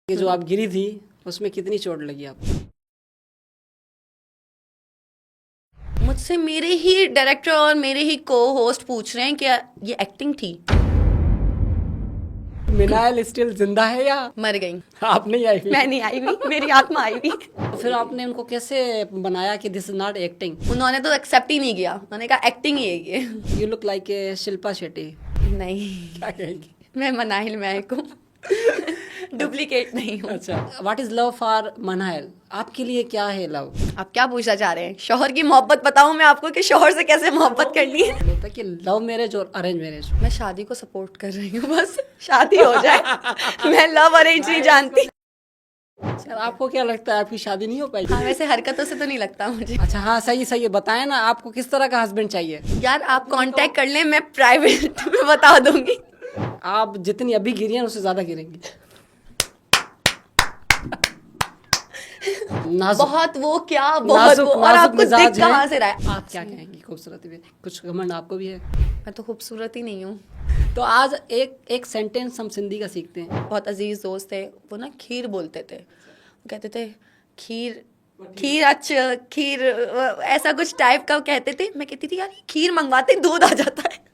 कि जो आप गिरी थी उसमें कितनी चोट लगी आपको? मुझसे मेरे ही डायरेक्टर और मेरे ही को होस्ट पूछ रहे हैं कि ये एक्टिंग थी। मिनायल स्टिल जिंदा है या मर गई। आप नहीं आई? मैं नहीं आई हुई, मेरी आत्मा आई हुई। तो फिर आपने उनको कैसे बनाया कि दिस इज नॉट एक्टिंग? उन्होंने तो एक्सेप्ट ही नहीं किया, उन्होंने कहा एक्टिंग ही है ये। You look like a Shilpa Shetty. नहीं, क्या कहेंगी? मैं मनाहिल महक हूँ। डुप्लीकेट नहीं हूँ। अच्छा, व्हाट इज लव फॉर मनायल? आपके लिए क्या है लव? आप क्या पूछना चाह रहे हैं? शौहर की मोहब्बत बताऊं मैं आपको कि शौहर से कैसे मोहब्बत करनी है? होता है कि लव मैरिज और अरेंज मैरिज। मैं शादी को सपोर्ट कर रही हूँ, बस शादी हो जाए। मैं लव अरेंज नहीं जानती। सर आपको क्या लगता है आपकी शादी नहीं हो पाएगी? हाँ, वैसे हरकतों से तो नहीं लगता मुझे। अच्छा, हाँ सही सही है। बताएं ना आपको किस तरह का हस्बैंड चाहिए? यार आप कांटेक्ट कर लें, मैं प्राइवेट में बता दूंगी। आप जितनी अभी गिरी हैं उससे ज्यादा गिरेंगी। नाजुक बहुत वो क्या, बहुत नाजुक वो, और नाजुक आपको दिख मिजाज है। कहाँ से रहा है? आप क्या कहेंगी खूबसूरती पे? कुछ घमंड आपको भी है? मैं तो खूबसूरत ही नहीं हूँ। तो आज एक एक सेंटेंस हम सिंधी का सीखते हैं। बहुत अजीज दोस्त थे, वो ना खीर बोलते थे। वो कहते थे खीर, खीर अच्छा खीर, ऐसा कुछ टाइप का कहते थे। मैं कहती थी यार खीर मंगवाते दूध आ जाता है।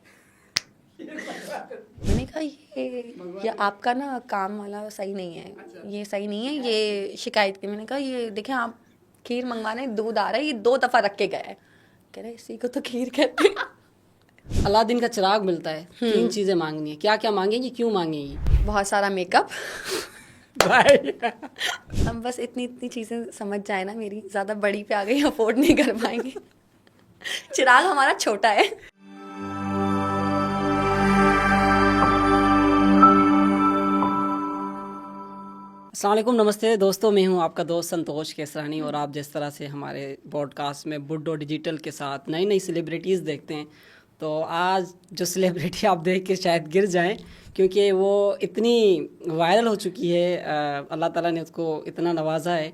मैंने कहा ये आपका ना काम वाला सही नहीं है, ये सही नहीं है, ये शिकायत की। मैंने कहा ये देखें आप खीर मंगवाने दूध आ रहा है, ये 2 दफ़ा रख के गया है। कह रहे इसी को तो खीर कहते हैं। अलादीन का चिराग मिलता है, 3 चीजें मांगनी है। क्या क्या मांगेंगी, क्यों मांगेंगी? बहुत सारा मेकअप। भाई हम बस इतनी इतनी चीज़ें समझ जाए ना, मेरी ज़्यादा बड़ी पे आ गई, अफोर्ड नहीं कर पाएंगे। चिराग हमारा छोटा है। अस्सलाम वालेकुम, नमस्ते दोस्तों। मैं हूं आपका दोस्त संतोष केसरानी और आप जिस तरह से हमारे पॉडकास्ट में बुड्डो डिजिटल के साथ नई नई सेलिब्रिटीज़ देखते हैं, तो आज जो सेलिब्रिटी आप देख के शायद गिर जाएं, क्योंकि वो इतनी वायरल हो चुकी है। अल्लाह ताला ने उसको इतना नवाजा है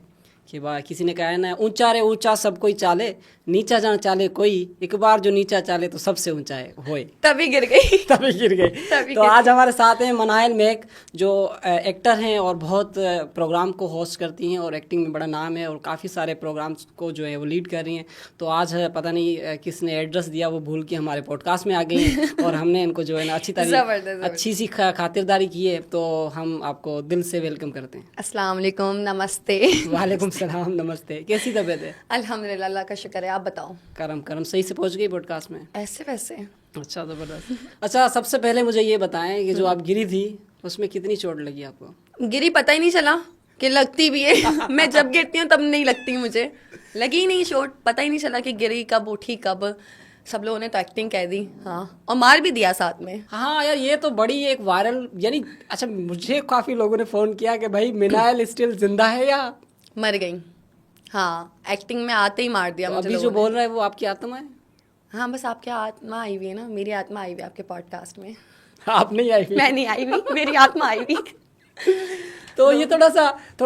कि वाह, किसी ने कहा है ना, ऊंचा रे ऊंचा सब कोई चाले, नीचा जान चाले कोई, एक बार जो नीचा चाले तो सबसे ऊंचा है होए। तभी गिर गई। तभी गिर गए। तभी तो गिर आज हमारे साथ हैं मनायल महक, जो एक्टर हैं और बहुत प्रोग्राम को होस्ट करती हैं और एक्टिंग में बड़ा नाम है और काफ़ी सारे प्रोग्राम्स को जो है वो लीड कर रही हैं। तो आज पता नहीं किसने एड्रेस दिया, वो भूल के हमारे पॉडकास्ट में आ गई हैं और हमने इनको जो है ना अच्छी सी खातिरदारी की है। तो हम आपको दिल से वेलकम करते हैं। अस्सलाम वालेकुम, नमस्ते। वालेकुम सलाम, नमस्ते। कैसी तबीयत है? अल्हम्दुलिल्लाह, अल्लाह का शुक्र है। आप बताओ। करम करम, सही से पहुंच गई पॉडकास्ट में? ऐसे वैसे। अच्छा, ज़बरदस्त। अच्छा, सबसे पहले मुझे ये बताएं कि जो आप गिरी थी उसमें कितनी चोट लगी आपको? गिरी, पता ही नहीं चला कि लगती भी है। मैं जब गिरती हूँ तब नहीं लगती मुझे, लगी ही नहीं चोट, पता ही नहीं चला कि गिरी कब, उठी कब। सब लोगों ने तो एक्टिंग कह दी, हाँ, और मार भी दिया साथ में। हाँ यार, ये तो बड़ी एक वायरल, यानी अच्छा, मुझे काफ़ी लोगों ने फ़ोन किया कि भाई मिनायल स्टिल जिंदा है या मर गई। हाँ, एक्टिंग में आते ही मार दिया तो मुझे अभी जो लोगों ने। बोल रहा है वो आपकी आत्मा है? हाँ, बस आपकी आत्मा आई हुई है ना, मेरी आत्मा आई हुई है आपके पॉडकास्ट में। आप नहीं आई? मैं नहीं आई हुई, मेरी आत्मा आई हुई। तो ये थोड़ा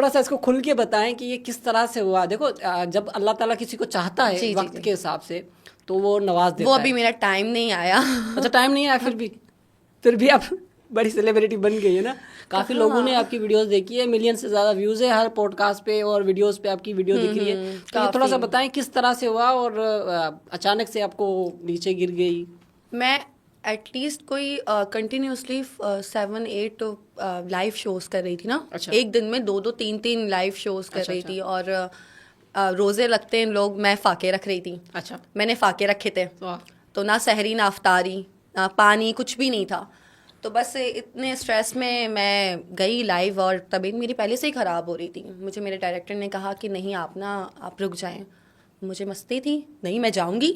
सा इसको खुल के बताएं कि ये किस तरह से हुआ। देखो, जब अल्लाह ताला किसी को चाहता है जी, जी, वक्त जी। के हिसाब से, तो वो नवाज देता वो है। अभी मेरा टाइम नहीं आया। अच्छा, टाइम नहीं आया, फिर भी आप बड़ी सेलिब्रिटी बन गई है ना। काफ़ी लोगों ने आपकी वीडियोस देखी है, मिलियन से ज़्यादा व्यूज़ है हर पॉडकास्ट पे और वीडियोस पे आपकी वीडियो दिख रही है। तो ये थोड़ा सा बताएं किस तरह से हुआ और अचानक से आपको नीचे गिर गई। मैं एटलीस्ट कोई कंटिन्यूसली 7-8 लाइव शोज कर रही थी ना। अच्छा। एक दिन में 2-2 3-3 लाइव शोज कर अच्छा, रही अच्छा। थी। और रोजे रखते हैं लोग, मैं फाके रख रही थी। अच्छा। मैंने फाके रखे थे, वाह। तो ना सहरी ना अफ्तारी ना पानी, कुछ भी नहीं था। तो बस इतने स्ट्रेस में मैं गई लाइव और तबीयत मेरी पहले से ही ख़राब हो रही थी। मुझे मेरे डायरेक्टर ने कहा कि नहीं आप रुक जाएं। मुझे मस्ती थी, नहीं मैं जाऊंगी,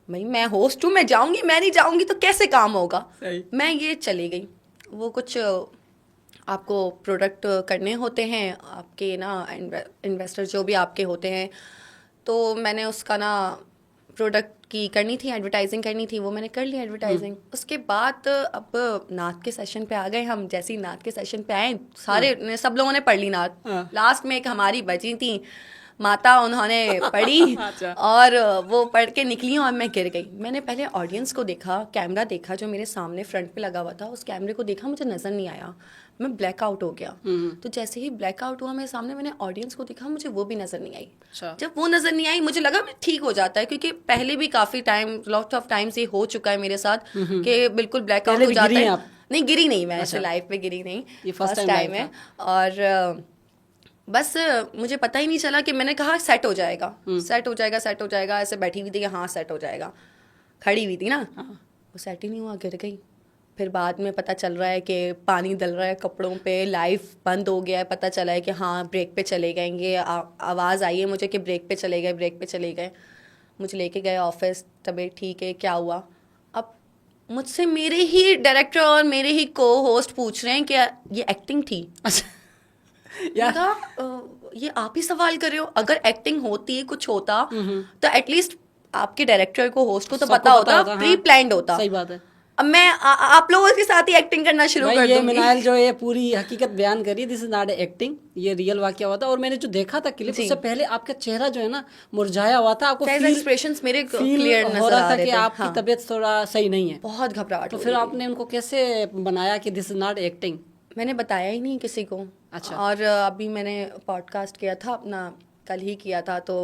मैं होस्ट हूँ, मैं जाऊंगी, मैं नहीं जाऊंगी तो कैसे काम होगा। सही। मैं ये चली गई। वो कुछ आपको प्रोडक्ट करने होते हैं, आपके ना इन्वेस्टर जो भी आपके होते हैं, तो मैंने उसका ना प्रोडक्ट की करनी थी, एडवर्टाइजिंग करनी थी, वो मैंने कर ली एडवर्टाइजिंग। उसके बाद अब नात के सेशन पे आ गए हम। जैसे ही नात के सेशन पे आए, सब लोगों ने पढ़ ली नात। हाँ। लास्ट में एक हमारी बची थी माता, उन्होंने पढ़ी अच्छा। और वो पढ़ के निकली और मैं गिर गई। मैंने पहले ऑडियंस को देखा, कैमरा देखा जो मेरे सामने फ्रंट पे लगा हुआ था, उस कैमरे को देखा, मुझे नज़र नहीं आया। मैं ब्लैकआउट हो गया। तो जैसे ही ब्लैकआउट हुआ मेरे सामने, मैंने ऑडियंस को दिखा, मुझे वो भी नजर नहीं आई। अच्छा। जब वो नजर नहीं आई, मुझे लगा मैं ठीक हो जाता है, क्योंकि पहले भी काफी टाइम, लॉट ऑफ टाइम्स ये हो चुका है मेरे साथ कि बिल्कुल ब्लैकआउट पहले हो भी जाता गिरी है। हैं आप? नहीं, गिरी नहीं मैं, अच्छा। ऐसे लाइफ में गिरी नहीं, ये first first time time live है। और बस मुझे पता ही नहीं चला कि मैंने कहा सेट हो जाएगा, सेट हो जाएगा, सेट हो जाएगा, ऐसे बैठी हुई थी कि हाँ सेट हो जाएगा, खड़ी हुई थी ना, वो सेट ही नहीं हुआ, गिर गई। फिर बाद में पता चल रहा है कि पानी डल रहा है कपड़ों पे, लाइव बंद हो गया है, पता चला है कि हाँ ब्रेक पे चले गए, आवाज़ आई है मुझे कि ब्रेक पे चले गए, ब्रेक पे चले गए। मुझे लेके गए ऑफिस, तबीयत ठीक है, क्या हुआ। अब मुझसे मेरे ही डायरेक्टर और मेरे ही को होस्ट पूछ रहे हैं कि ये एक्टिंग थी। अच्छा मैंने यार, कहा, ये आप ही सवाल कर रहे हो, अगर एक्टिंग होती कुछ होता तो एटलीस्ट आपके डायरेक्टर को, होस्ट को तो सबको पता होता, हाँ। प्री प्लान्ड होता। सही बात है। अब मैं आप लोगों के साथ ही एक्टिंग करना शुरू भाई कर ये दूंगी। मिनाइल जो है पूरी हकीकत बयान करी, दिस इज नॉट एक्टिंग, ये रियल वाकया हुआ था। और मैंने जो देखा था क्लिप, जी। उससे पहले आपका चेहरा जो है ना मुरझाया हुआ था, आपको फेस फील एक्सप्रेशंस मेरे फील क्लियर हो नजर रहा आ था रहे कि थे। आपकी हाँ, तबीयत थोड़ा सही नहीं है। बहुत घबराहट तो हो फिर रही थी। आपने उनको कैसे बनाया कि दिस इज नॉट एक्टिंग? मैंने बताया ही नहीं किसी को। अच्छा। और अभी मैंने पॉडकास्ट किया था अपना, कल ही किया था, तो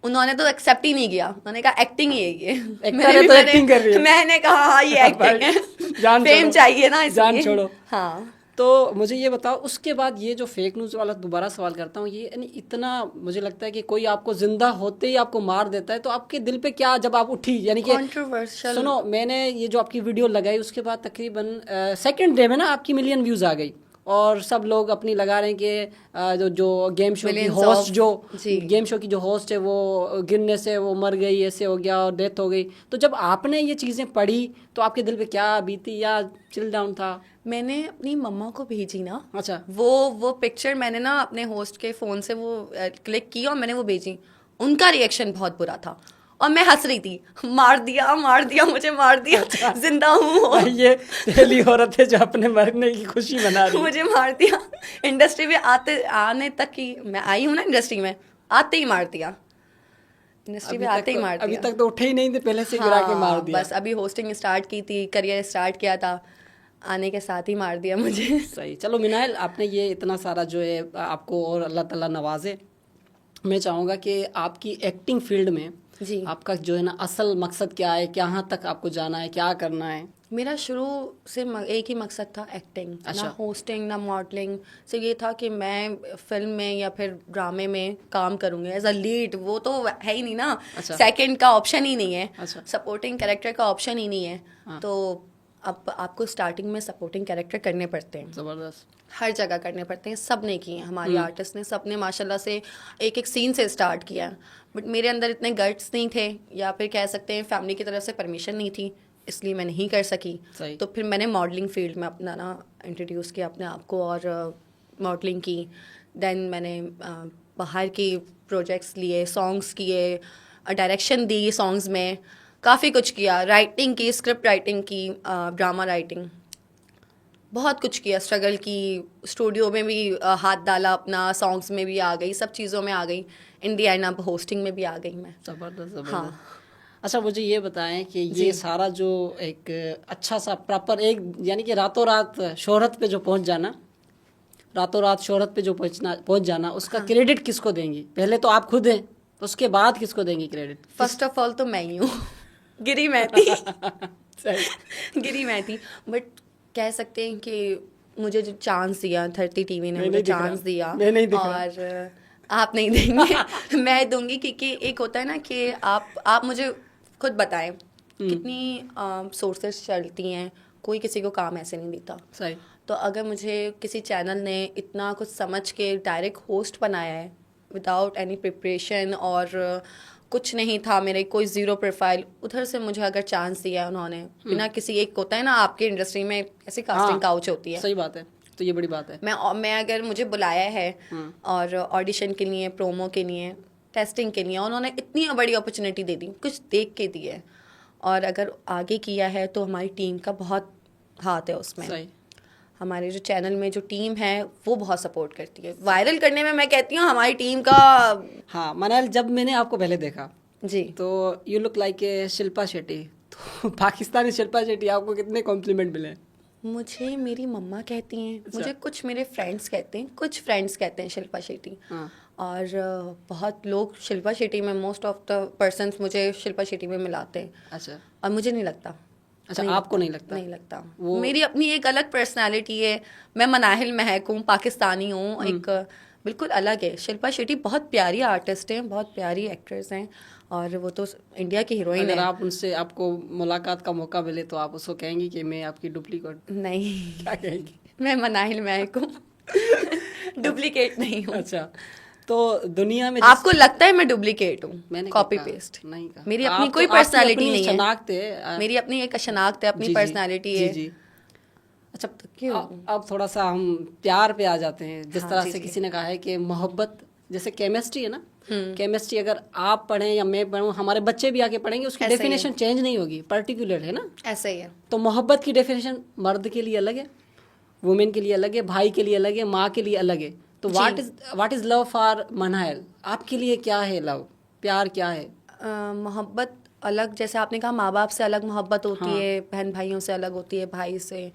उन्होंने तो एक्सेप्ट ही नहीं किया, उन्होंने कहा एक्टिंग ही है ये। एक्टर है तो एक्टिंग कर रही है। मैंने कहा हाँ ये एक्टिंग है, जान फेम छोड़ो, चाहिए ना जान इसलिए। छोड़ो। हाँ। तो मुझे ये बताओ, उसके बाद ये जो फेक न्यूज़ वाला दोबारा सवाल करता हूँ, ये यानी इतना मुझे लगता है कि कोई आपको जिंदा होते ही आपको मार देता है, तो आपके दिल पे क्या, जब आप उठी, यानी कि कंट्रोवर्शियल। सुनो, मैंने ये जो आपकी वीडियो लगाई उसके बाद तकरीबन सेकंड डे में ना आपकी मिलियन व्यूज़ आ गई, और सब लोग अपनी लगा रहे हैं कि जो गेम शो की Millions होस्ट, of- जो जी। गेम शो की जो होस्ट है वो गिरने से वो मर गई, ऐसे हो गया और डेथ हो गई। तो जब आपने ये चीज़ें पढ़ी तो आपके दिल पे क्या बीती, या चिल डाउन था? मैंने अपनी मम्मा को भेजी ना, अच्छा। वो पिक्चर मैंने ना अपने होस्ट के फ़ोन से वो क्लिक की और मैंने वो भेजी। उनका रिएक्शन बहुत बुरा था और मैं हंस रही थी, मार दिया, मार दिया, मुझे मार दिया, अच्छा। जिंदा हूँ। भाई ये पहली औरत है जो अपने मरने की खुशी मना रही है। मुझे मार दिया। इंडस्ट्री में आने तक ही, मैं आई हूँ ना इंडस्ट्री में, आते ही मार दिया, इंडस्ट्री में आते ही मार दिया। अभी तक तो उठे ही नहीं थे, पहले से गिरा के मार हाँ, दिया। बस अभी होस्टिंग स्टार्ट की थी, करियर स्टार्ट किया था, आने के साथ ही मार दिया मुझे। सही। चलो मिनाइल, आपने ये इतना सारा जो है आपको और अल्लाह ताला नवाजे। मैं चाहूँगा कि आपकी एक्टिंग फील्ड में जी। आपका जो है ना असल मकसद क्या है, कहाँ तक आपको जाना है, क्या करना है? मेरा शुरू से एक ही मकसद था, एक्टिंग। अच्छा। ना होस्टिंग ना मॉडलिंग से, ये था कि मैं फिल्म में या फिर ड्रामे में काम करूँगी एज अ लीड, वो तो है ही नहीं ना। अच्छा। सेकंड का ऑप्शन ही नहीं है। अच्छा। सपोर्टिंग कैरेक्टर का ऑप्शन ही नहीं है। हाँ। तो अब आपको स्टार्टिंग में सपोर्टिंग कैरेक्टर करने पड़ते हैं, ज़बरदस्त। हर जगह करने पड़ते हैं। सब ने किए हैं, हमारे आर्टिस्ट ने, सब ने माशाल्लाह से एक एक सीन से स्टार्ट किया है। बट मेरे अंदर इतने गट्स नहीं थे, या फिर कह सकते हैं फैमिली की तरफ से परमिशन नहीं थी, इसलिए मैं नहीं कर सकी। सही। तो फिर मैंने मॉडलिंग फील्ड में अपना ना इंट्रोड्यूस किया अपने आप को, और मॉडलिंग की। देन मैंने बाहर की प्रोजेक्ट्स लिए, सॉन्ग्स किए, डायरेक्शन दी सॉन्ग्स में, काफ़ी कुछ किया, राइटिंग की, स्क्रिप्ट राइटिंग की, ड्रामा राइटिंग, बहुत कुछ किया, स्ट्रगल की, स्टूडियो में भी हाथ डाला अपना, सॉन्ग्स में भी आ गई, सब चीज़ों में आ गई, इंडिया एंड अब होस्टिंग में भी आ गई मैं। ज़बरदस्त ज़बरदस्त। हाँ। अच्छा, मुझे ये बताएं कि ये जी। सारा जो एक अच्छा सा प्रॉपर एक, यानी कि रातों रात शोहरत पे जो पहुंच जाना, रातों रात शोहरत पे जो पहुंच जाना, उसका क्रेडिट किसको देंगी? पहले तो आप खुद हैं, तो उसके बाद किसको देंगी क्रेडिट? फर्स्ट ऑफ ऑल तो मैं ही हूँ। गिरी मैं थी। सही। गिरी मैं थी, बट कह सकते हैं कि मुझे जो चांस दिया 30 टीवी ने, मैं मुझे नहीं दिख रहा। चांस दिया, मैं नहीं दिख रहा। और आप नहीं देंगे। मैं दूंगी, क्योंकि एक होता है ना कि आप मुझे खुद बताएं कितनी सोर्सेस चलती हैं, कोई किसी को काम ऐसे नहीं देता। सही। तो अगर मुझे किसी चैनल ने इतना कुछ समझ के डायरेक्ट होस्ट बनाया है विदाउट एनी प्रिपरेशन, और कुछ नहीं था मेरे, कोई ज़ीरो प्रोफाइल, उधर से मुझे अगर चांस दिया है उन्होंने, बिना किसी, एक होता है ना आपकी इंडस्ट्री में ऐसी कास्टिंग हाँ, काउच होती है। सही बात है, तो ये बड़ी बात है। मैं अगर मुझे बुलाया है और ऑडिशन के लिए, प्रोमो के लिए, टेस्टिंग के लिए, उन्होंने इतनी बड़ी अपॉर्चुनिटी दे दी, कुछ देख के दी है, और अगर आगे किया है तो हमारी टीम का बहुत हाथ है उसमें। सही। हमारे जो चैनल में जो टीम है वो बहुत सपोर्ट करती है, वायरल करने में मैं कहती हूँ हमारी टीम का। हाँ मनाल, जब मैंने आपको पहले देखा जी। तो you look like a Shilpa Shetty. तो पाकिस्तानी शिल्पा शेट्टी, आपको कितने कॉम्प्लीमेंट मिले? मुझे मेरी मम्मा कहती हैं, अच्छा। मुझे कुछ मेरे फ्रेंड्स कहते हैं, कुछ फ्रेंड्स कहते हैं शिल्पा शेट्टी। हाँ। और बहुत लोग शिल्पा शेट्टी में, मोस्ट ऑफ द पर्सन्स मुझे शिल्पा शेट्टी में मिलाते हैं, अच्छा। और मुझे नहीं लगता। अच्छा, आपको नहीं लगता? नहीं लगता। वो मेरी अपनी एक अलग पर्सनालिटी है। मैं मनाहिल महक हूँ, पाकिस्तानी हूँ, एक बिल्कुल अलग है। शिल्पा शेट्टी बहुत प्यारी आर्टिस्ट हैं, बहुत प्यारी एक्ट्रेस हैं, और वो तो इंडिया की हीरोइन अगर है। आप उनसे, आपको मुलाकात का मौका मिले तो आप उसको कहेंगी कि मैं आपकी डुप्लीकेट? नहीं, क्या कहेंगी? मैं मनाहिल महक हूँ, डुप्लीकेट नहीं हूँ। अच्छा, तो दुनिया में आपको लगता है मैं डुप्लीकेट हूँ? मैंने कॉपी कहा, पेस्ट नहीं कहा। मेरी अपनी आप कोई तो, आपकी पर्सनालिटी अपनी नहीं है। शनाख्त है। मेरी अपनी एक शनाख्त है, अपनी जी, जी, पर्सनालिटी जी, है। जी। अच्छा, क्यों? अब थोड़ा सा हम प्यार पे आ जाते हैं। जिस हाँ, तरह जी, से जी। किसी ने कहा है कि मोहब्बत जैसे केमिस्ट्री है ना, केमिस्ट्री अगर आप पढ़ें या मैं पढ़ूं, हमारे बच्चे भी आके पढ़ेंगे, उसकी ऐसा ही है। डेफिनेशन चेंज नहीं होगी, पर्टिकुलर है ना। ऐसा ही है। तो मोहब्बत की डेफिनेशन मर्द के लिए अलग है, वुमेन के लिए अलग है, भाई के लिए अलग है, माँ के लिए अलग है। तो व्हाट इज लव फॉर मनायल? आपके लिए क्या है लव, प्यार क्या है? मोहब्बत अलग, जैसे आपने कहा माँ बाप से अलग मोहब्बत होती हाँ। है, बहन भाइयों से अलग होती है, भाई से,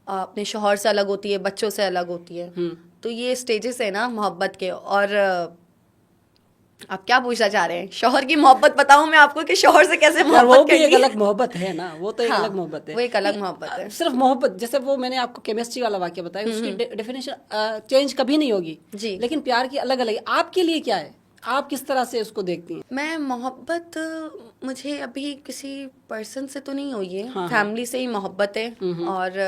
अपने शौहर से अलग होती है, बच्चों से अलग होती है। तो ये स्टेजेस है ना मोहब्बत के। और आप क्या पूछना चाह रहे हैं? शौहर की मोहब्बत बताऊं मैं आपको कि शौहर से कैसे यार वो मोहब्बत भी एक करनी है? अलग मोहब्बत है ना, वो तो एक हाँ, अलग मोहब्बत है। वो एक अलग मोहब्बत है। सिर्फ मोहब्बत, जैसे वो मैंने आपको केमिस्ट्री वाला वाक्य बताया, उसकी डेफिनेशन चेंज कभी नहीं होगी जी। लेकिन प्यार की अलग अलग है। आपके लिए क्या है, आप किस तरह से उसको देखती हैं? मैं मोहब्बत, मुझे अभी किसी पर्सन से तो नहीं हुई है, हाँ, फैमिली से ही मोहब्बत है। और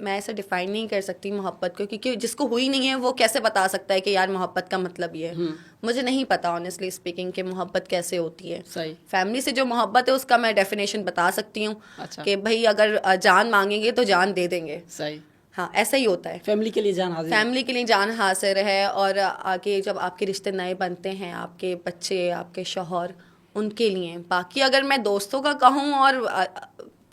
मैं ऐसे डिफाइन नहीं कर सकती मोहब्बत को, क्योंकि जिसको हुई नहीं है वो कैसे बता सकता है कि यार मोहब्बत का मतलब ये है। मुझे नहीं पता ऑनेस्टली स्पीकिंग कि मोहब्बत कैसे होती है। सही। फैमिली से जो मोहब्बत है उसका मैं डेफिनेशन बता सकती हूँ। अच्छा। कि भाई अगर जान मांगेंगे तो जान दे देंगे। सही। हाँ, ऐसा ही होता है। फैमिली के लिए जान हाजिर है। फैमिली के लिए जान हासिल है। और आगे जब आपके रिश्ते नए बनते हैं, आपके बच्चे, आपके शौहर, उनके लिए। बाकी अगर मैं दोस्तों का कहूँ और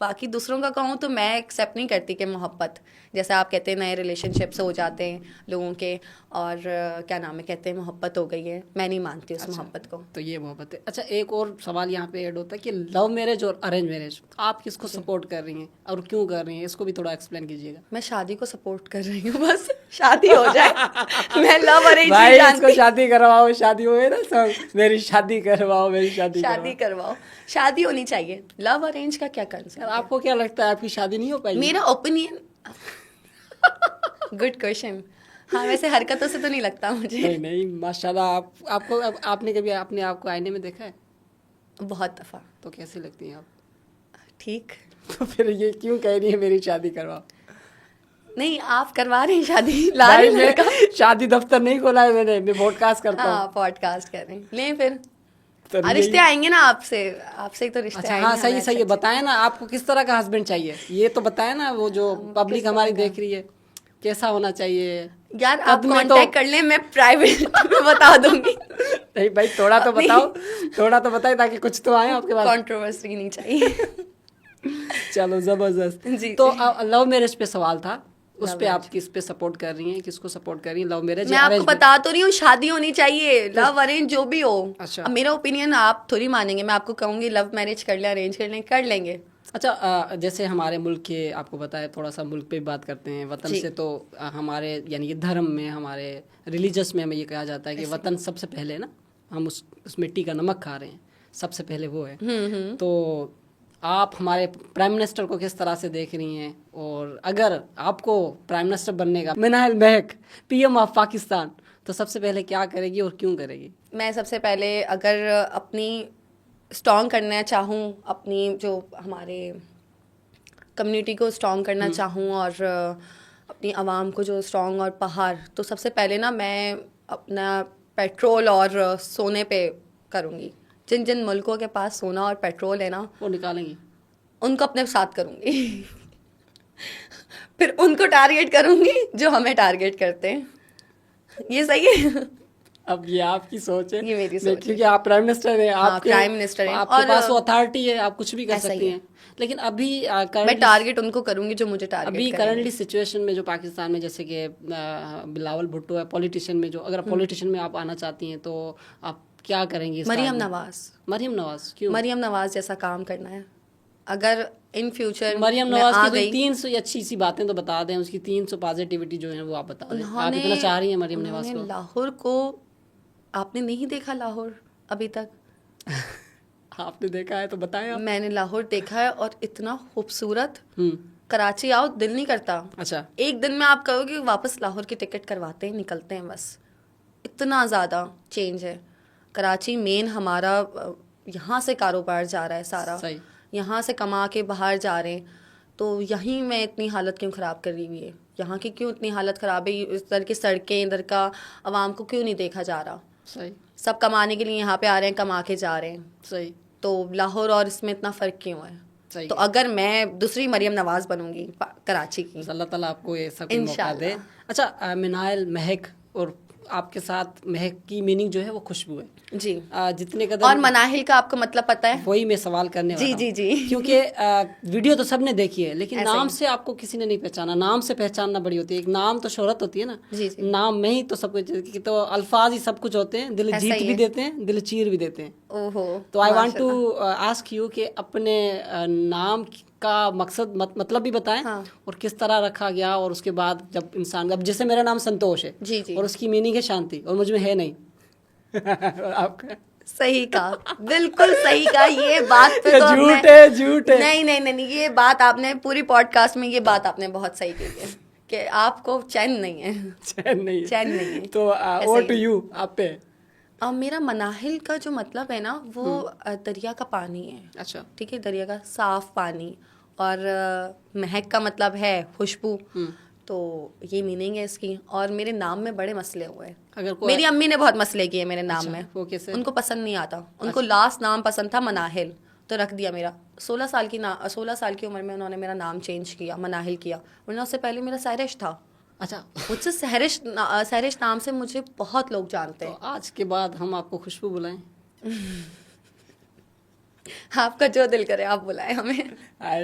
बाकी दूसरों का कहूँ तो मैं एक्सेप्ट नहीं करती कि मोहब्बत, जैसे आप कहते हैं नए रिलेशनशिप्स हो जाते हैं लोगों के, और क्या नाम है, कहते हैं मोहब्बत हो गई है। मैं नहीं मानती उस मोहब्बत को। तो ये मोहब्बत है। अच्छा, एक और सवाल यहाँ पे ऐड होता है कि लव मैरिज और अरेंज मैरिज, आप किसको सपोर्ट कर रही हैं और क्यों कर रही हैं? इसको भी थोड़ा एक्सप्लेन कीजिएगा। मैं शादी को सपोर्ट कर रही हूँ, बस शादी हो जाए। मैं लव अरेंज नहीं भाई इसको जानती। शादी करवाओ, शादी हो गई ना सब, मेरी शादी करवाओ, मेरी शादी शादी करवाओ, शादी होनी चाहिए। लव अरेंज का क्या कंसेप्ट करवाओ। है? आपको क्या लगता है आपकी शादी नहीं हो पाएगी? मेरा ओपिनियन, गुड क्वेश्चन। हाँ, वैसे हरकतों से तो नहीं लगता मुझे। नहीं नहीं, माशाल्लाह। आपने कभी अपने आप को आईने में देखा है? बहुत दफा। तो कैसी लगती हैं आप? ठीक। तो फिर ये क्यों कह रही है मेरी शादी करवाओ? नहीं, आप करवा रहे हैं शादी, ला भाई रहे हैं लड़का। मैं शादी दफ्तर नहीं खोला है मैंने, मैं पॉडकास्ट करता हूँ। हाँ, पॉडकास्ट कर रहे हैं, लें फिर। तो रिश्ते आएंगे ना आपसे, आपसे ही तो रिश्ते अच्छा, आएंगे। हाँ, सही हमें सही है। अच्छे-अच्छे। बताएं ना आपको किस तरह का हस्बैंड चाहिए, ये तो बताएं ना। वो जो पब्लिक किस हमारी तरह का? देख रही है, कैसा होना चाहिए? यार आप कद में कांटेक्ट कर लें, मैं प्राइवेट में बता दूंगी। नहीं भाई, थोड़ा तो बताओ, थोड़ा तो बताए ताकि कुछ तो आए आपके पास। कंट्रोवर्सी नहीं चाहिए। चलो, जबरदस्त। जी, तो जी। लव मैरिज पे सवाल था, उस Love पे आप किस पे सपोर्ट कर रही हैं, किसको सपोर्ट कर रही हैं, लव मैरिज मैं या आपको अरेंज? बता तो रही हूँ, शादी होनी चाहिए, लव अरेंज जो भी हो। अच्छा। अब मेरा ओपिनियन आप थोड़ी मानेंगे। मैं आपको कहूंगी लव मैरिज कर ले, अरेंज कर लेंगे। अच्छा, जैसे हमारे मुल्क के, आपको बताया, थोड़ा सा मुल्क पे भी बात करते हैं। वतन जी। से तो हमारे यानी कि धर्म में, हमारे रिलीजियस में हमें ये कहा जाता है कि वतन सबसे पहले ना, हम उस मिट्टी का नमक खा रहे हैं, सबसे पहले वो है। तो आप हमारे प्राइम मिनिस्टर को किस तरह से देख रही हैं? और अगर आपको प्राइम मिनिस्टर बनने का, मनाहिल महक पीएम ऑफ पाकिस्तान, तो सबसे पहले क्या करेगी और क्यों करेगी? मैं सबसे पहले अगर अपनी स्ट्रॉन्ग करना चाहूँ, अपनी जो हमारे कम्युनिटी को स्ट्रॉन्ग करना चाहूँ, और अपनी आवाम को जो स्ट्रॉन्ग और पहाड़, तो सबसे पहले ना मैं अपना पेट्रोल और सोने पे करूँगी। जिन जिन मुल्कों के पास सोना और पेट्रोल है ना, वो निकालेंगी? उनको अपने साथ करूँगी। फिर उनको टारगेट करूँगी जो हमें टारगेट करते हैं। ये सही है। अब ये आपकी सोच है, ये मेरी नहीं, सोच है। क्योंकि आप प्राइम मिनिस्टर हैं, हाँ, आपके प्राइम मिनिस्टर हैं, आपके और पास वो अथॉरिटी है, आप कुछ भी कर ऐसा ही सकती है। हैं। लेकिन अभी मैं currently- टारगेट उनको करूँगी जो मुझे टारगेट अभी करेंगे। करंटली सिचुएशन में जो पाकिस्तान में, जैसे कि बिलावल भुट्टो है पॉलिटिशियन में, जो अगर पॉलिटिशियन में आप आना चाहती हैं तो आप क्या करेंगी? मरियम नवाज। मरियम नवाज क्यों? मरियम नवाज जैसा काम करना है। अगर इन फ्यूचर मरियम मैं नवाज आ की कोई गई। 300 अच्छी सी बातें तो बता दें, उसकी 300 पॉजिटिविटी जो है वो आप बता दें। आप इतना चाह रही हैं मरियम नवाज उन्होंने को। लाहौर को, आपने नहीं देखा लाहौर अभी तक? आपने देखा है तो बताएं आप। मैंने लाहौर देखा है और इतना खूबसूरत। हम्म। कराची आओ दिल नहीं करता। अच्छा। एक दिन में आप कहोगे वापस लाहौर की टिकट करवाते हैं निकलते हैं बस। इतना ज़्यादा चेंज है। कराची मेन हमारा यहाँ से कारोबार जा रहा है सारा, सही। यहाँ से कमा के बाहर जा रहे हैं। तो यहीं मैं इतनी हालत क्यों ख़राब कर रही हुई है, यहाँ की क्यों इतनी हालत ख़राब है, इधर की सड़कें, इधर का आवाम को क्यों नहीं देखा जा रहा। सही। सब कमाने के लिए यहाँ पे आ रहे हैं, कमा के जा रहे हैं। सही। तो लाहौर और इसमें इतना फ़र्क क्यों है? सही तो है। अगर मैं दूसरी मरियम नवाज बनूंगी कराची की, अल्लाह ताला आपको ऐसा कोई मौका दे। इंशाल्लाह। अच्छा, मिनाइल, महक, और आपके साथ महक की मीनिंग जो है वो खुशबू है। जी। जितने और कदर मनाहिल का आपको मतलब पता है? वही मैं सवाल करने जी, वाला हूँ। जी, जी। क्योंकि वीडियो तो सबने देखी है, लेकिन ऐसे नाम ही। से आपको किसी ने नहीं पहचाना। नाम से पहचानना बड़ी होती है। एक नाम तो शोहरत होती है ना, जी, जी। नाम में ही तो सब कुछ, तो अल्फाज ही सब कुछ होते हैं। दिल ऐसा जीत ही भी है। देते हैं, दिल चीर भी देते हैं। ओहो, तो आई वांट टू माशाल्लाह। आस्क यू कि अपने नाम का मकसद मतलब भी बताएं, हाँ। और किस तरह रखा गया, और उसके बाद जब इंसान, अब जैसे मेरा नाम संतोष है जी, जी। और उसकी मीनिंग है शांति, और मुझ में है नहीं। और आपका सही कहा, बिल्कुल सही कहा। ये बात पे ये तो अब झूठ मैं, है, झूठ है। नहीं नहीं नहीं नहीं, ये बात आपने पूरी पॉडकास्ट में, ये बात आपने बहुत सही की है कि आपको चैन नहीं है। चैन नहीं है। चैन नहीं है। तो ऐसा ओवर ही टू है। यू, आप पे। अब मेरा मनाहिल का जो मतलब है ना, वो दरिया का पानी है। अच्छा। ठीक है, दरिया का साफ पानी। और महक का मतलब है खुशबू। तो ये मीनिंग है इसकी। और मेरे नाम में बड़े मसले हुए हैं। अगर कोई, मेरी अम्मी ने बहुत मसले किए मेरे नाम अच्छा, में। वो कैसे? उनको पसंद नहीं आता। उनको लास्ट नाम पसंद था मनाहिल, तो रख दिया मेरा। 16 साल की उम्र में उन्होंने मेरा नाम चेंज किया, मनाहिल किया। वरना उससे पहले मेरा सहरिश था। अच्छा। मुझसे सहरिश नाम से मुझे बहुत लोग जानते तो हैं। आज के बाद हम आपको खुशबू बुलाएं? आपका जो दिल करे आप बुलाए हमें।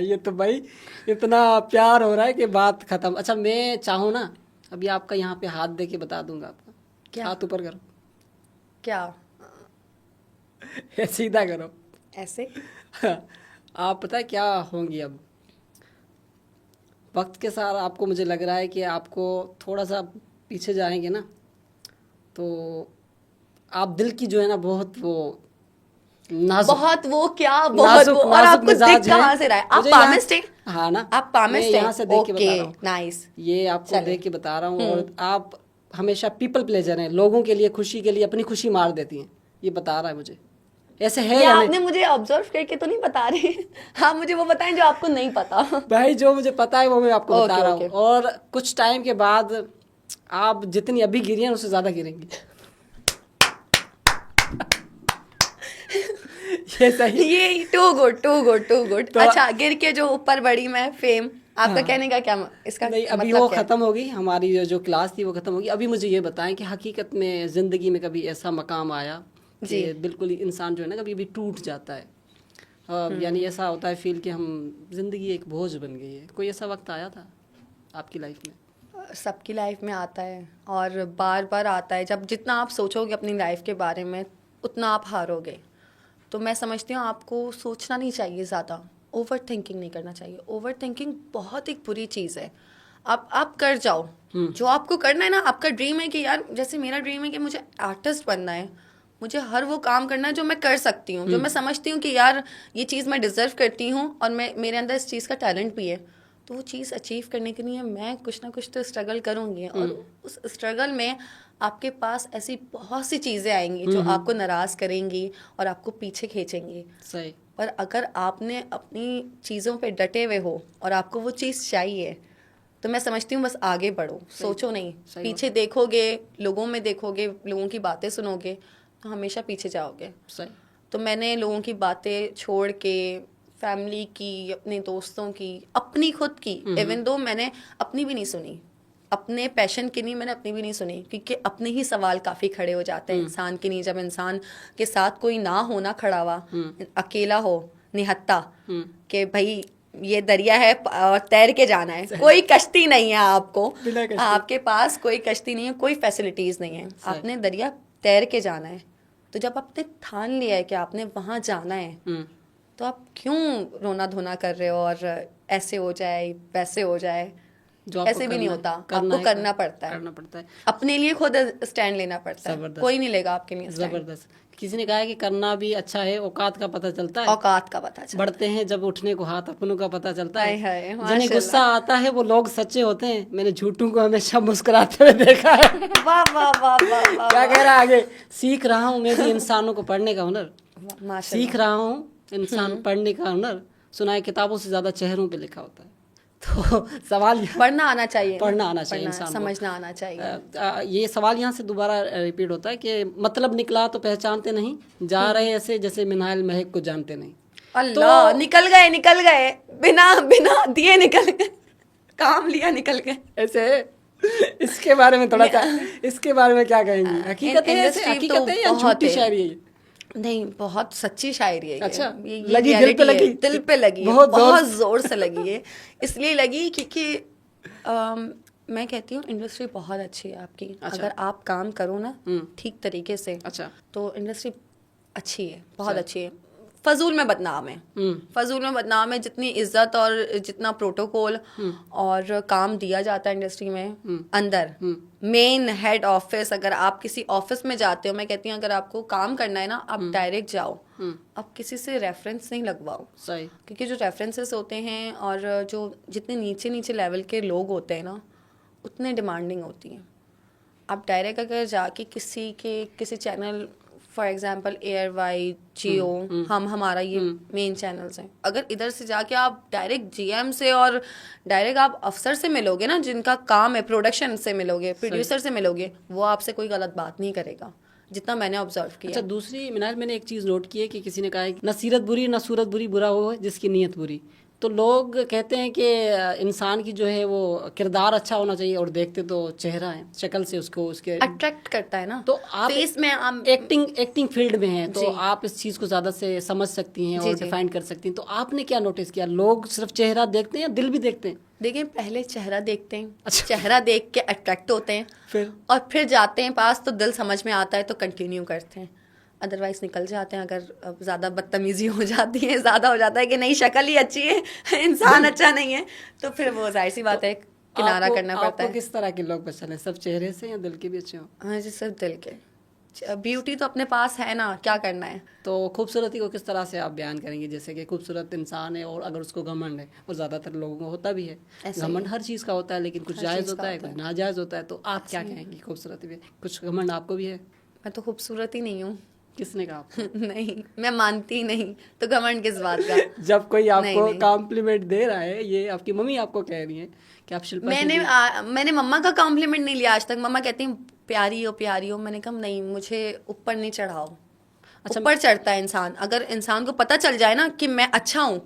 ये तो भाई इतना प्यार हो रहा है कि बात खत्म। अच्छा, मैं चाहूँ ना, अभी आपका यहाँ पे हाथ दे के बता दूंगा आपका। क्या? हाथ ऊपर करो। क्या? ये सीधा करो। ऐसे? आप पता है क्या होंगी अब? वक्त के साथ आपको, मुझे लग रहा है कि आपको थोड़ा सा पीछे जाएंगे ना, तो आप दिल की जो है ना, बहुत वो नाजुक, बहुत वो क्या, बहुत वो। और नाजुक आपको दिख मिजाज है। कहाँ से रहा है? आप मुझे यहाँ- पामिस्ट हैं? हाँ ना, आप पामिस्ट मैं हैं? यहाँ से देख के बता ओके, रहा हूँ। नाइस। ये आपको चले। देख के बता रहा हूँ। और आप हमेशा पीपल प्लेजर हैं, लोगों के लिए, खुशी के लिए अपनी खुशी मार देती हैं। ये बता रहा है मुझे, ऐसे है ये या आपने नहीं? मुझे ऑब्जर्व करके तो नहीं बता रहे। आप मुझे वो बताएं जो आपको नहीं पता। भाई जो मुझे पता है वो मैं आपको बता ओके, रहा हूँ। ओके। और कुछ टाइम के बाद आप जितनी अभी गिरी हैं उससे ज्यादा गिरेंगी। ये सही। ये too good, too good, too good. तो- अच्छा, गिर के जो ऊपर बढ़ी मैं फेम, आपका हाँ। कहने का क्या इसका नहीं, अभी मतलब वो क्या है? खत्म हो गई हमारी, जो क्लास थी वो खत्म हो गई। अभी मुझे ये बताएं कि हकीकत में जिंदगी में कभी ऐसा मकाम आया कि बिल्कुल ही इंसान जो है ना कभी भी टूट जाता है, यानी ऐसा होता है फील कि हम, जिंदगी एक बोझ बन गई है। कोई ऐसा वक्त आया था आपकी लाइफ में? सबकी लाइफ में आता है और बार बार आता है। जब जितना आप सोचोगे अपनी लाइफ के बारे में उतना आप हारोगे। तो मैं समझती हूँ आपको सोचना नहीं चाहिए ज़्यादा, ओवर थिंकिंग नहीं करना चाहिए। ओवर थिंकिंग बहुत एक बुरी चीज़ है। आप कर जाओ जो आपको करना है ना। आपका ड्रीम है कि यार, जैसे मेरा ड्रीम है कि मुझे आर्टिस्ट बनना है, मुझे हर वो काम करना है जो मैं कर सकती हूँ, जो मैं समझती हूँ कि यार ये चीज़ मैं डिज़र्व करती हूँ और मैं, मेरे अंदर इस चीज़ का टैलेंट भी है। तो वो चीज़ अचीव करने के लिए मैं कुछ ना कुछ तो स्ट्रगल करूँगी। और उस स्ट्रगल में आपके पास ऐसी बहुत सी चीज़ें आएंगी जो आपको नाराज़ करेंगी और आपको पीछे खींचेंगी। सही। पर अगर आपने अपनी चीज़ों पे डटे हुए हो और आपको वो चीज़ चाहिए, तो मैं समझती हूँ बस आगे बढ़ो, सोचो नहीं। पीछे देखोगे, लोगों में देखोगे, लोगों की बातें सुनोगे, तो हमेशा पीछे जाओगे। सही। तो मैंने लोगों की बातें छोड़ के, फैमिली की, अपने दोस्तों की, अपनी खुद की, इवन दो मैंने अपनी भी नहीं सुनी, अपने पैशन की नहीं, मैंने अपनी भी नहीं सुनी, क्योंकि अपने ही सवाल काफ़ी खड़े हो जाते हैं इंसान के लिए। जब इंसान के साथ कोई ना हो, ना खड़ा हुआ, अकेला हो, निहत्ता, कि भाई ये दरिया है और तैर के जाना है, कोई कश्ती नहीं है आपको, आपके पास कोई कश्ती नहीं है, कोई फैसिलिटीज़ नहीं है, आपने दरिया तैर के जाना है। तो जब आपने ठान लिया है कि आपने वहाँ जाना है, तो आप क्यों रोना धोना कर रहे हो और ऐसे हो जाए वैसे हो जाए, जो आपको ऐसे भी नहीं होता। करना आपको है, करना पड़ता है, करना पड़ता है। अपने लिए खुद स्टैंड लेना पड़ता है, जबरदस्त, कोई नहीं लेगा आपके लिए स्टैंड। जबरदस्त। किसी ने कहा है कि करना भी अच्छा है, औकात का पता चलता है। औकात का पता चलता बढ़ते हैं जब उठने को हाथ अपनों का पता चलता हाय है। हाय जिन्हें माशाल्लाह। गुस्सा आता है वो लोग सच्चे होते हैं, मैंने झूठों को हमेशा मुस्कुराते हुए देखा है। वाह वाह वाह वाह वाह क्या कह रहा है आगे? सीख रहा हूँ मैं भी इंसानों को पढ़ने का हुनर, वाह, माशाल्लाह। सीख रहा हूँ इंसान पढ़ने का हुनर। सुना है किताबों से ज्यादा चेहरों पे लिखा होता है। तो सवाल पढ़ना आना चाहिए, पढ़ना आना चाहिए पढ़ना, इंसान को। समझना आना चाहिए। ये सवाल यहाँ से दोबारा रिपीट होता है कि मतलब निकला तो पहचानते नहीं, जा रहे ऐसे जैसे मिनाइल महक को जानते नहीं। अल्लाह, निकल गए बिना बिना दिए निकल गए, काम लिया निकल गए। ऐसे इसके बारे में थोड़ा सा, इसके बारे में क्या कहेंगी? हकीकत है, ऐसे इंडस्ट्री हकीकत तो है या बहुत झूठी है। शायरी है ये? नहीं, बहुत सच्ची शायरी है ये। अच्छा, ये लगी, दिल पे reality है, लगी? दिल पे लगी है, बहुत बहुत जोर से लगी है। इसलिए लगी क्योंकि मैं कहती हूँ इंडस्ट्री बहुत अच्छी है आपकी। अच्छा। अगर आप काम करो ना ठीक तरीके से, अच्छा। तो इंडस्ट्री अच्छी है, बहुत अच्छी है। फजूल में बदनाम है, फजूल में बदनाम है। जितनी इज्जत और जितना प्रोटोकॉल और काम दिया जाता है इंडस्ट्री में, अंदर मेन हेड ऑफिस, अगर आप किसी ऑफिस में जाते हो, मैं कहती हूँ अगर आपको काम करना है ना, आप डायरेक्ट जाओ, आप किसी से रेफरेंस नहीं लगवाओ। सही। क्योंकि जो रेफरेंसेस होते हैं और जो जितने नीचे नीचे लेवल के लोग होते हैं ना, उतने डिमांडिंग होती हैं। आप डायरेक्ट अगर जाके किसी चैनल, फॉर एग्जांपल एयरवाई, जियो, हमारा ये मेन चैनल्स हैं, अगर इधर से जाके आप डायरेक्ट जीएम से और डायरेक्ट आप अफसर से मिलोगे ना, जिनका काम है, प्रोडक्शन से मिलोगे, प्रोड्यूसर से मिलोगे, वो आपसे कोई गलत बात नहीं करेगा, जितना मैंने ऑब्जर्व किया। अच्छा, दूसरी मिनाल मैंने एक चीज़ नोट की है कि किसी ने कहा है कि न सीरत बुरी न सूरत बुरी, बुरा हो जिसकी नीयत बुरी। तो लोग कहते हैं कि इंसान की जो है वो किरदार अच्छा होना चाहिए, और देखते तो चेहरा है, शक्ल से उसको उसके अट्रैक्ट करता है ना। तो आप फेस में आप एक्टिंग फील्ड में हैं, तो आप इस चीज़ को ज़्यादा से समझ सकती हैं और डिफाइन कर सकती हैं। तो आपने क्या नोटिस किया, लोग सिर्फ चेहरा देखते हैं या दिल भी देखते हैं? देखिए, पहले चेहरा देखते हैं। अच्छा। चेहरा देख के अट्रैक्ट होते हैं, फिर जाते हैं पास, तो दिल समझ में आता है तो कंटिन्यू करते हैं, अदरवाइज निकल जाते हैं। अगर ज़्यादा बदतमीजी हो जाती है, ज़्यादा हो जाता है कि नहीं शक्ल ही अच्छी है, इंसान अच्छा नहीं है, तो फिर वो जाहिर सी बात है, किनारा करना पड़ता आपको है। किस तरह के लोग पसंद है, सब चेहरे से या दिल के भी अच्छे हो? हाँ जी, सिर्फ दिल के। ब्यूटी तो अपने पास है ना, क्या करना है। तो खूबसूरती को किस तरह से आप बयान करेंगे? जैसे कि खूबसूरत इंसान है और अगर उसको घमंड है, और ज़्यादातर लोगों को होता भी है, घमंड हर चीज़ का होता है, लेकिन कुछ जायज़ होता है, कुछ नाजायज़ होता है। तो आप क्या कहेंगी खूबसूरती पे? कुछ घमंड आपको भी है? मैं तो खूबसूरत ही नहीं हूँ। किसने कहा आपको? नहीं, मैं मानती ही नहीं, तो घमंड किस बात का। जब कोई आपको नहीं। कॉम्प्लीमेंट दे रहा है, ये आपकी मम्मी आपको कह रही है कि आप शिल्पा मैंने मम्मा का कॉम्प्लीमेंट नहीं लिया आज तक। मम्मा कहती हैं प्यारी हो प्यारी हो, मैंने कहा नहीं, मुझे ऊपर नहीं चढ़ाओ। अच्छा, ऊपर चढ़ता है इंसान, अगर इंसान को पता चल जाए ना कि मैं अच्छा हूँ,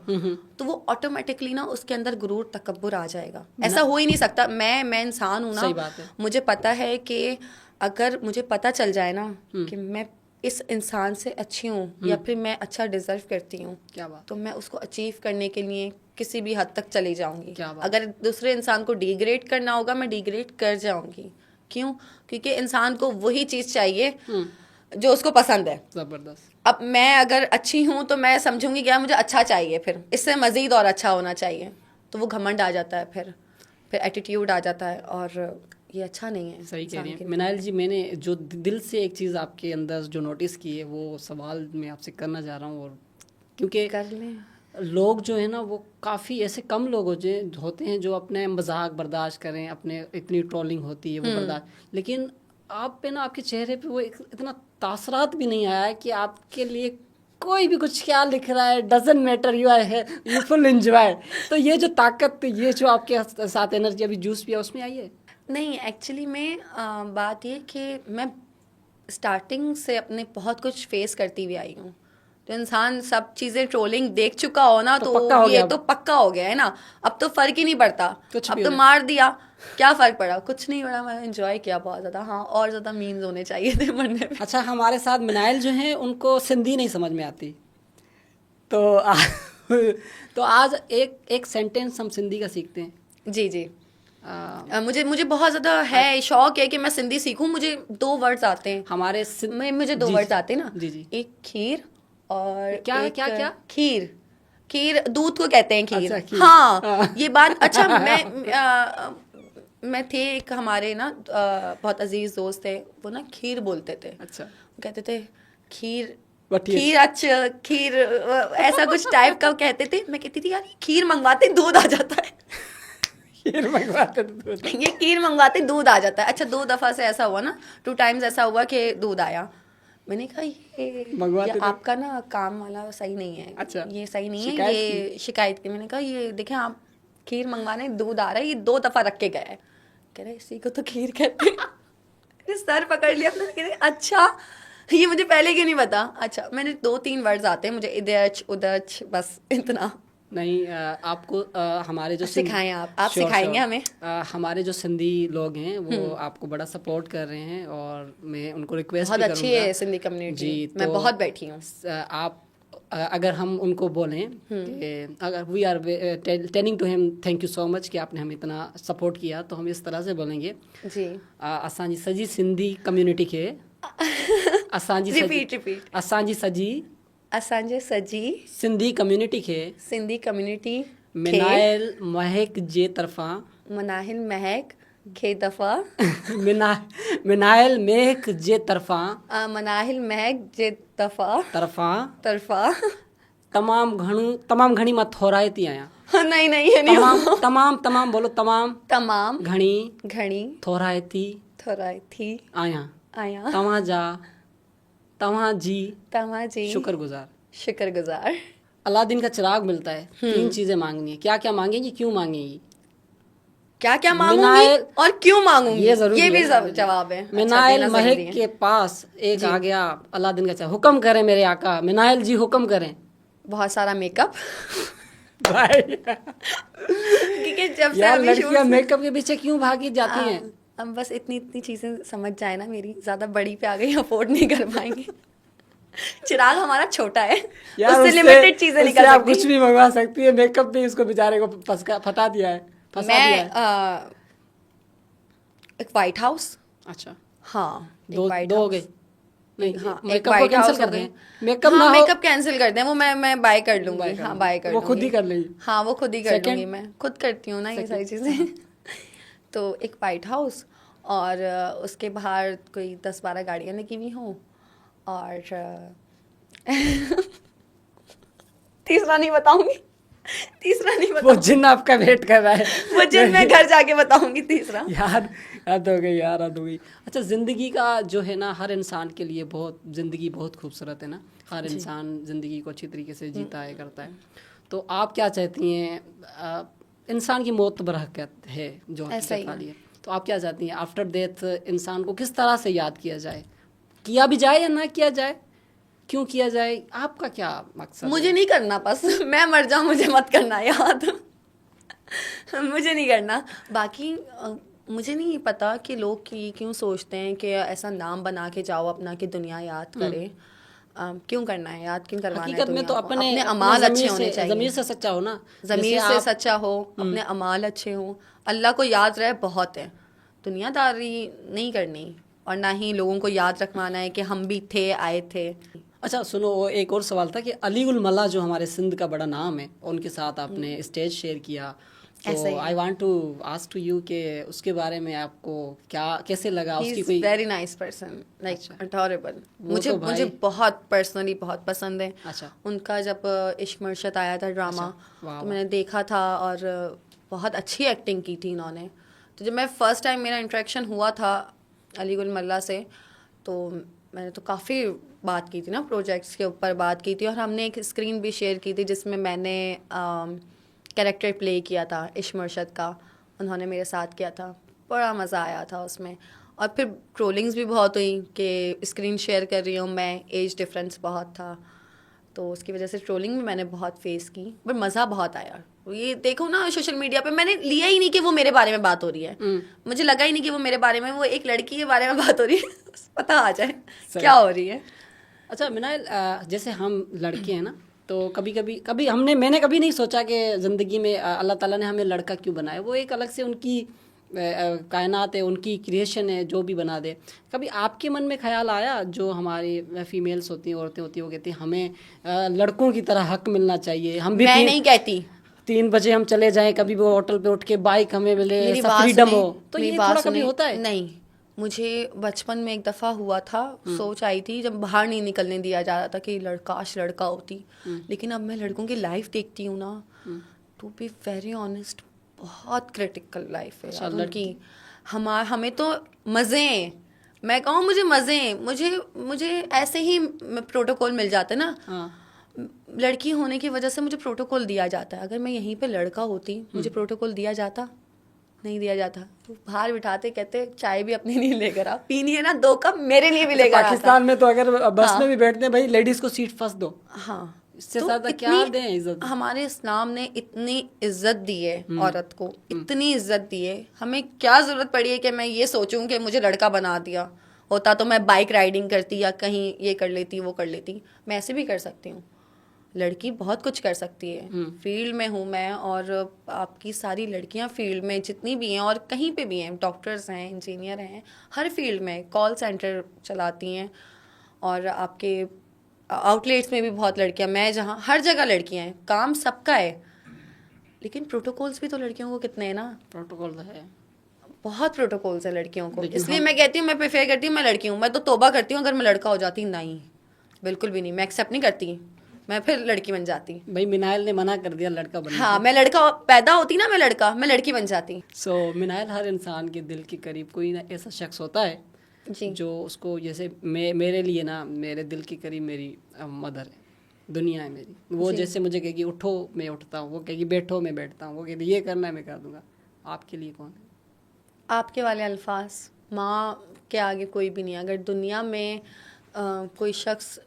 तो वो ऑटोमेटिकली ना उसके अंदर गुरूर तकब्बुर आ जाएगा। ऐसा हो ही नहीं सकता। मैं इंसान हूँ सही ना, बात है। मुझे पता है कि अगर मुझे पता चल जाए ना कि मैं इस इंसान से अच्छी हूँ या फिर मैं अच्छा डिजर्व करती हूँ, क्या बात, तो मैं उसको अचीव करने के लिए किसी भी हद तक चली जाऊंगी। क्या बात। अगर दूसरे इंसान को डिग्रेड करना होगा, मैं डिग्रेड कर जाऊंगी। क्यों? क्योंकि इंसान को वही चीज़ चाहिए जो उसको पसंद है। जबरदस्त। अब मैं अगर अच्छी हूँ तो मैं समझूंगी कि यार मुझे अच्छा चाहिए, फिर इससे मज़ीद और अच्छा होना चाहिए, तो वो घमंड आ जाता है, फिर एटीट्यूड आ जाता है, और ये अच्छा नहीं है। सही कह रही हैं मिनाइल जी। मैंने जो दिल से एक चीज़ आपके अंदर जो नोटिस की है, वो सवाल मैं आपसे करना चाह रहा हूँ, और क्योंकि कर लें। लोग जो है ना, वो काफ़ी ऐसे कम लोग होते हैं जो अपने मजाक बर्दाश्त करें, अपने इतनी ट्रोलिंग होती है वो बर्दाश्त, लेकिन आप पे ना, आपके चेहरे पे वो इतना तासरात भी नहीं आया कि आपके लिए कोई भी कुछ क्या लिख रहा है, डजंट मैटर, यू आर है, यू फुल एंजॉय। तो ये जो ताकत, ये जो आपके साथ एनर्जी अभी जूस पिया, उसमें आई है? नहीं, एक्चुअली में बात ये कि मैं स्टार्टिंग से अपने बहुत कुछ फेस करती हुई आई हूँ। तो इंसान सब चीज़ें ट्रोलिंग देख चुका हो ना, तो ये तो पक्का हो गया है ना। अब तो फ़र्क ही नहीं पड़ता, अब तो मार दिया, क्या फ़र्क पड़ा? कुछ नहीं पड़ा, मैंने एंजॉय किया बहुत ज़्यादा। हाँ, और ज़्यादा मीम्स होने चाहिए थे मरने में। अच्छा, हमारे साथ मिनाइल जो हैं, उनको सिंधी नहीं समझ में आती, तो आज एक सेंटेंस हम सिंधी का सीखते हैं। जी जी। मुझे बहुत ज़्यादा है, शौक है कि मैं सिंधी सीखूं। मुझे 2 वर्ड्स आते हैं, हमारे मुझे 2 वर्ड्स आते हैं ना। जी जी। एक खीर और क्या एक क्या क्या? खीर। खीर दूध को कहते हैं खीर। अच्छा, खीर। हाँ, ये बात अच्छा। मैं थे एक हमारे ना बहुत अजीज दोस्त थे, वो ना खीर बोलते थे। अच्छा, वो कहते थे खीर, बटिए। खीर अच्छा खीर ऐसा कुछ टाइप का वो कहते थे। मैं कहती थी यार ये खीर मंगवाते दूध आ जाता है। खीर मंगवाते तो दूध। ये खीर मंगवाते दूध आ जाता है। अच्छा 2 दफा से ऐसा हुआ ना, 2 टाइम्स ऐसा हुआ कि दूध आया। मैंने कहा ये मंगवाते थे। आपका ना काम वाला सही नहीं है। अच्छा, ये सही नहीं है, शिकायत ये शिकायत की। मैंने कहा ये देखें आप खीर मंगवाने दूध आ रहा है, ये 2 दफा रख के गया है। कह रहे इसी को तो खीर कहते हैं। मैंने सर पकड़ लिया अपना, कह रहे अच्छा ये मुझे पहले क्यों नहीं पता। अच्छा मैंने 2-3 वर्ड्स आते हैं मुझे, इधच उधच, बस इतना। नहीं, आपको हमारे जो सिखाएं आप श्योर, सिखाएंगे श्योर। हमें। हमारे जो सिंधी लोग हैं वो आपको बड़ा सपोर्ट कर रहे हैं और मैं उनको रिक्वेस्ट बहुत भी अच्छी करूंगा। है सिंधी कम्युनिटी, जी, मैं तो बहुत बैठी हूँ। आप अगर हम उनको बोलें कि अगर we are telling to him thank you so much कि आपने हमें इतना सपोर्ट किया, तो हम इस तरह से बोलेंगे जी असांजी सॼी सिंधी कम्युनिटी खे असांजी रिपीट असांजी सॼी असांजे सजी सिंधी कम्युनिटी खे सिंधी कम्युनिटी मिनायल महक जे तरफ़ां मनाहिल महक खे दफ़ा मिनायल महक जे तरफ़ां मनाहिल महक जे दफ़ा तरफ़ा तमामु घणी मां थोराइती आहियां। नहीं नहीं ये नहीं हो। तमाम बोलो, तमाम घणी घणी थोराइती थोराई थी आहियां आया तव्हांजी तव्हांजी शुक्रगुजार। शुक्रगुजार। अलादीन का चिराग मिलता है, 3 चीजें मांगनी है। क्या क्या मांगेंगी, क्यों मांगेंगी? क्या क्या मांगूंगी मिनायल, और क्यों मांगूंगी, ये जरूरी ये भी है ना। जवाब है। अच्छा, मिनायल देना महक जरूरी है। के पास एक आ गया अलादीन का चिराग। हुक्म करें मेरे आका, मिनायल जी हुक्म करें। बहुत सारा मेकअप। भाई क्योंकि जब से यार, अभी लड़कियां शूट मेकअप के पीछे क्यों भागी जाती हैं? अब बस इतनी इतनी चीजें समझ जाए ना, मेरी ज्यादा बड़ी पे आ गई, अफोर्ड नहीं कर पाएंगे। चिराग हमारा छोटा है, यार उससे लिमिटेड चीजें उससे निकल आप सकती कुछ भी मंगवा सकती है। मेकअप भी इसको बेचारे को फंसा दिया है। मैं एक वाइट हाउस। अच्छा, हाँ एक दो वाइट दो हो हाउस। गई। नहीं, हाँ एक मेकअप को वाइट कैंसिल हाउस कर हो गई। दें। मेकअप हाँ ना हो, मेकअप कैंसिल कर दें, वो मैं बाय कर लूंगी। कर हाँ लूंगी। बाय कर वो लूंगी। खुद ही कर लेगी। हाँ वो खुद ही कर Second? लूंगी, मैं खुद करती हूँ ना ये सारी चीजें। तो एक वाइट हाउस और उसके बाहर कोई 10-12 गाड़ियाँ लगी हुई हों और तीसरा नहीं बताऊंगी। तीसरा नहीं वो बताऊंगी, जिन आपका वेट कर रहा है। वो जिन मैं घर जाके बताऊंगी तीसरा। याद हो गई यार, याद हो गई। अच्छा, ज़िंदगी का जो है ना, हर इंसान के लिए ज़िंदगी बहुत खूबसूरत है ना। हर इंसान ज़िंदगी को अच्छी तरीके से जीता है, करता है। तो आप क्या चाहती हैं? इंसान की मौत बरहकत है जो ऐसा ही हकीकत है। वाली है। तो आप क्या चाहती हैं आफ्टर डेथ इंसान को किस तरह से याद किया जाए? किया भी जाए या ना किया जाए? क्यों किया जाए? आपका क्या मकसद मुझे है? नहीं करना, बस मैं मर जाऊं मुझे मत करना याद। मुझे नहीं करना। बाकी मुझे नहीं पता कि लोग क्यों सोचते हैं कि ऐसा नाम बना के जाओ अपना कि दुनिया याद करे। क्यों करना है याद, क्यों करवाना है हकीकत में दुनिया तो को? अपने अमाल अच्छे ज़मीर होने से चाहिए, सच्चा हो ना। ज़मीर जैसे से आप सच्चा हो, अपने अमाल अच्छे हों, अल्लाह को याद रहे बहुत है। दुनियादारी नहीं करनी और ना ही लोगों को याद रखवाना है कि हम भी थे, आए थे। अच्छा सुनो, वो एक और सवाल था कि अली उल मल्ला जो हमारे सिंध का बड़ा नाम है, उनके साथ आपने स्टेज शेयर किया, ऐसा तो ही I want to ask to you कि उसके बारे में आपको क्या कैसे लगा? ही उसकी इज़ कोई वेरी नाइस पर्सन, लाइक अच्छा। अडोरेबल। वो मुझे तो भाई- मुझे बहुत पर्सनली बहुत पसंद है। अच्छा, उनका जब इश्क मुर्शद आया था ड्रामा, अच्छा, वाह तो वाह। मैंने देखा था और बहुत अच्छी एक्टिंग की थी इन्होंने। तो जब मैं फर्स्ट टाइम मेरा इंटरेक्शन हुआ था अली गुल मल्ला से, तो मैंने तो काफ़ी बात की थी ना, प्रोजेक्ट्स के ऊपर बात की थी, और हमने एक स्क्रीन भी शेयर की थी जिसमें मैंने कैरेक्टर प्ले किया था इश्क मुर्शद का, उन्होंने मेरे साथ किया था। बड़ा मज़ा आया था उसमें। और फिर ट्रोलिंग्स भी बहुत हुई कि स्क्रीन शेयर कर रही हूँ मैं, एज डिफरेंस बहुत था, तो उसकी वजह से ट्रोलिंग भी मैंने बहुत फेस की, बट मज़ा बहुत आया। ये देखो ना सोशल मीडिया पे, मैंने लिया ही नहीं कि वो मेरे बारे में बात हो रही है, मुझे लगा ही नहीं कि वो मेरे बारे में, वो एक लड़की के बारे में बात हो रही है। पता आ जाए क्या हो रही है। अच्छा मिनाइल, जैसे हम लड़के हैं ना, तो मैंने कभी नहीं सोचा कि ज़िंदगी में अल्लाह ताला ने हमें लड़का क्यों बनाया। वो एक अलग से उनकी कायनात है, उनकी क्रिएशन है, जो भी बना दे। कभी आपके मन में ख्याल आया, जो हमारी फीमेल्स होती हैं, औरतें होती हैं, वो कहती हैं हमें लड़कों की तरह हक मिलना चाहिए, हम भी मैं नहीं कहती। 3 बजे हम चले जाएं, कभी वो होटल पे उठ के बाइक हमें मिले, मेरी ऐसा बात फ्रीडम सुने, हो, तो मेरी ये बात थोड़ा कभी सुने। होता है? नहीं, मुझे बचपन में एक दफ़ा हुआ था, सोच आई थी जब बाहर नहीं निकलने दिया जा रहा था कि काश लड़का होती। लेकिन अब मैं लड़कों की लाइफ देखती हूँ ना, टू बी वेरी ऑनेस्ट, बहुत क्रिटिकल लाइफ है यार उनकी। हमें तो मज़े हैं, मैं कहूँ मुझे मज़े हैं, मुझे ऐसे ही प्रोटोकॉल मिल जाते ना। हाँ। लड़की होने की वजह से मुझे प्रोटोकॉल दिया जाता है। अगर मैं यहीं पे लड़का होती, मुझे प्रोटोकॉल दिया जाता? नहीं दिया जाता। तो बाहर बिठाते, कहते चाय भी अपने लिए लेकर आ, पीनी है ना 2 कप मेरे लिए भी लेकर आता। पाकिस्तान में तो अगर बस हाँ। में भी बैठते हैं भाई, लेडीज को सीट फर्स्ट दो। हाँ, इससे तो ज्यादा क्या दें इज्जत? हमारे इस्लाम ने इतनी इज्जत दी है औरत को, इतनी इज्जत दी है, हमें क्या जरूरत पड़ी है कि मैं ये सोचूं कि मुझे लड़का बना दिया होता तो मैं बाइक राइडिंग करती या कहीं ये कर लेती वो कर लेती। मैं ऐसे भी कर सकती हूँ, लड़की बहुत कुछ कर सकती है। फील्ड में हूँ मैं, और आपकी सारी लड़कियां फील्ड में जितनी भी हैं और कहीं पे भी हैं, डॉक्टर्स हैं, इंजीनियर हैं, हर फील्ड में कॉल सेंटर चलाती हैं, और आपके आउटलेट्स में भी बहुत लड़कियां, मैं जहाँ हर जगह लड़कियां हैं, काम सबका है। लेकिन प्रोटोकॉल्स भी तो लड़कियों को कितने हैं ना, प्रोटोकॉल तो है, बहुत प्रोटोकॉल्स है लड़कियों को। लेकिन इसलिए मैं कहती हूँ, मैं प्रेफर करती हूँ, मैं लड़की हूँ, मैं तो तौबा करती हूँ अगर मैं लड़का हो जाती। नहीं, बिल्कुल भी नहीं, मैं एक्सेप्ट नहीं करती, मैं फिर लड़की बन जाती। भाई मिनाइल ने मना कर दिया लड़का बनने हाँ, मैं लड़का पैदा होती ना, मैं लड़की बन जाती। सो मिनाइल, हर इंसान के दिल के करीब कोई ना ऐसा शख्स होता है जी। जो उसको, जैसे मेरे लिए ना, मेरे दिल के करीब मेरी मदर है, दुनिया है मेरी। वो जैसे मुझे कहेगी उठो मैं उठता हूँ, वो कहेगी बैठो मैं बैठता हूँ, वो कहती ये करना है मैं कर दूंगा। आपके लिए कौन है? आपके वाले अल्फाज, माँ के आगे कोई भी नहीं है। अगर दुनिया में कोई शख्स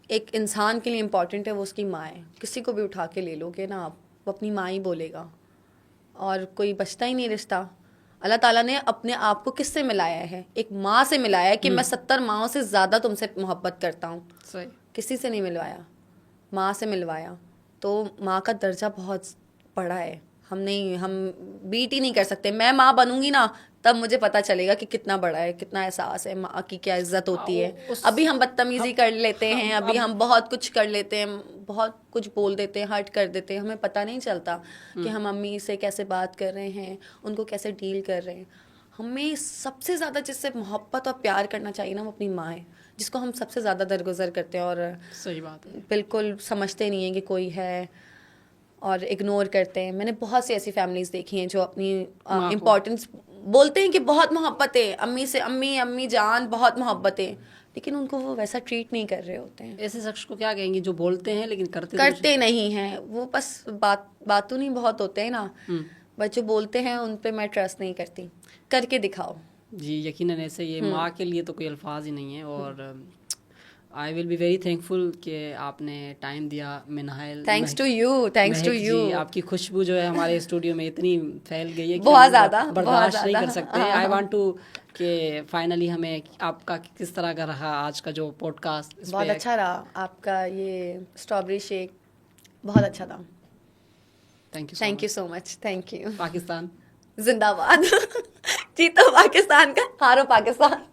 एक इंसान के लिए इम्पोर्टेंट है, वो उसकी माँ है। किसी को भी उठा के ले लोगे ना आप, वो अपनी माँ ही बोलेगा, और कोई बचता ही नहीं रिश्ता। अल्लाह ताला ने अपने आप को किससे मिलाया है? एक माँ से मिलाया है कि मैं 70 माँओं से ज़्यादा तुमसे मोहब्बत करता हूँ। सही। किसी से नहीं मिलवाया, माँ से मिलवाया। तो माँ का दर्जा बहुत बड़ा है, हम बीट ही नहीं कर सकते। मैं माँ बनूंगी ना, तब मुझे पता चलेगा कि कितना बड़ा है, कितना एहसास है, माँ की क्या इज्जत होती है। अभी हम बदतमीजी कर लेते हैं, अभी हम बहुत कुछ कर लेते हैं, बहुत कुछ बोल देते हैं, हर्ट कर देते हैं, हमें पता नहीं चलता कि हम अम्मी से कैसे बात कर रहे हैं, उनको कैसे डील कर रहे हैं। हमें सबसे ज़्यादा जिससे मोहब्बत और प्यार करना चाहिए ना, वो अपनी माँ है, जिसको हम सबसे ज़्यादा दरगुजर करते हैं और सही बात है, बिल्कुल समझते नहीं हैं कि कोई है, और इग्नोर करते हैं। मैंने बहुत सी ऐसी फैमिलीज देखी हैं जो अपनी इम्पोर्टेंस बोलते हैं कि बहुत मोहब्बत है अम्मी से, अम्मी जान बहुत मोहब्बत है, लेकिन उनको वो वैसा ट्रीट नहीं कर रहे होते हैं। ऐसे शख्स को क्या कहेंगे जो बोलते हैं लेकिन करते नहीं हैं, वो बस बातों नहीं बहुत होते हैं ना, बस जो बोलते हैं उन पे मैं ट्रस्ट नहीं करती। करके दिखाओ। जी, यकीनन ऐसे। ये माँ के लिए तो कोई अल्फाज ही नहीं है। और I will be very thankful कि आपने टाइम दिया मिनाइल। Thanks to you. आपकी खुशबू जो है हमारे स्टूडियो में इतनी फैल गई है कि बहुत हम ज़्यादा बर्दाश्त नहीं कर सकते। आई वांट टू कि फाइनली हमें आपका किस तरह का रहा आज का जो पॉडकास्ट? बहुत अच्छा रहा आपका ये स्ट्रॉबेरी शेक, बहुत अच्छा था। Thank you so much. Thank you. Pakistan जिंदाबाद। जीतो पाकिस्तान का, हारो पाकिस्तान।